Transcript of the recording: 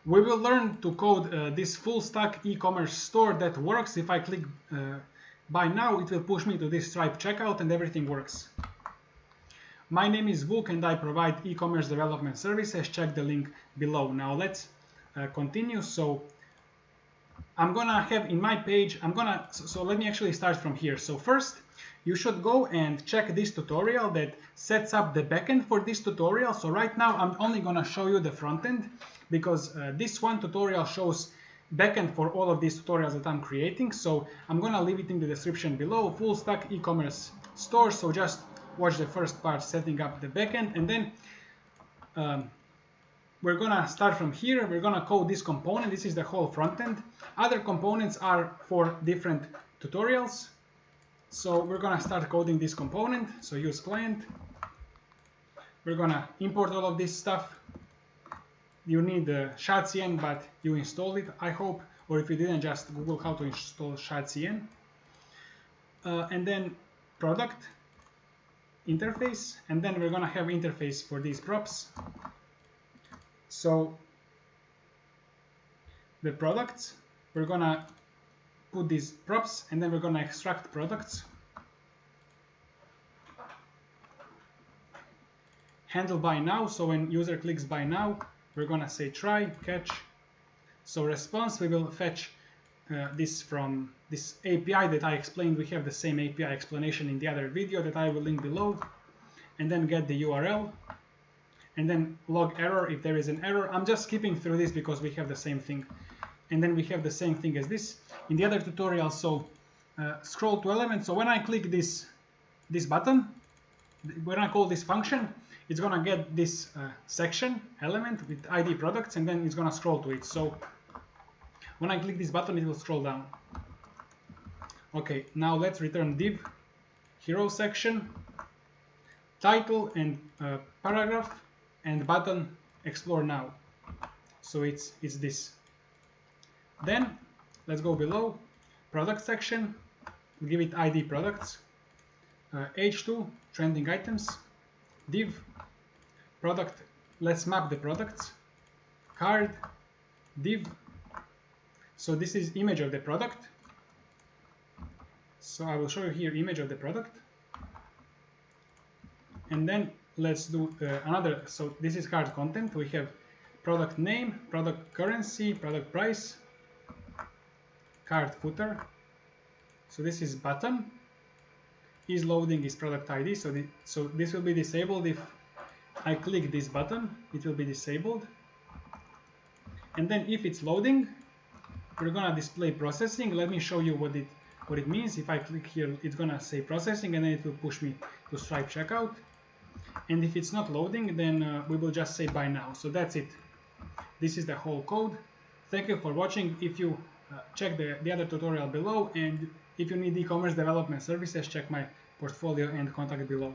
We will learn to code this full stack e-commerce store that works. If I click buy now, it will push me to this Stripe checkout and everything works. My name is Vuk and I provide e-commerce development services. Check the link below. Now let's continue. So I'm gonna have in my page, so let me actually start from here. So first, you should go and check this tutorial that sets up the backend for this tutorial. So right now, I'm only gonna show you the front end because this one tutorial shows backend for all of these tutorials that I'm creating. So I'm gonna leave it in the description below, full stack e-commerce store. So just watch the first part, setting up the backend, and then we're gonna start from here. We're gonna code this component. This is the whole front end. Other components are for different tutorials. So we're gonna start coding this component. So use client. We're gonna import all of this stuff. You need ShadCN, but you installed it, I hope. Or if you didn't, just Google how to install ShadCN. And then product interface, and then we're gonna have interface for these props. So the products, we're gonna put these props, and then we're gonna extract products. Handle buy now, so when user clicks buy now, we're gonna say try, catch. So response, we will fetch this from this API that I explained. We have the same API explanation in the other video that I will link below, and then get the URL, and then log error if there is an error. I'm just skipping through this because we have the same thing. And then we have the same thing as this in the other tutorial. So scroll to element. So when I click this button, when I call this function, it's gonna get this section element with ID products, and then it's gonna scroll to it. So when I click this button, it will scroll down. Okay, now let's return div, hero section, title and paragraph, and button explore now. So it's this. Then let's go below, product section, give it ID products, H2 trending items, div, product, let's map the products, card, div. So this is image of the product. So I will show you here image of the product. And then let's do another. So this is card content. We have product name, product currency, product price, card footer. So this is button. Is loading is product ID. So this will be disabled if I click this button. It will be disabled. And then if it's loading, we're gonna display processing. Let me show you what it means. If I click here, it's gonna say processing, and then it will push me to Stripe checkout. And if it's not loading, then we will just say buy now. So that's it. This is the whole code. Thank you for watching. If you check the other tutorial below, and if you need e-commerce development services, check my portfolio and contact below.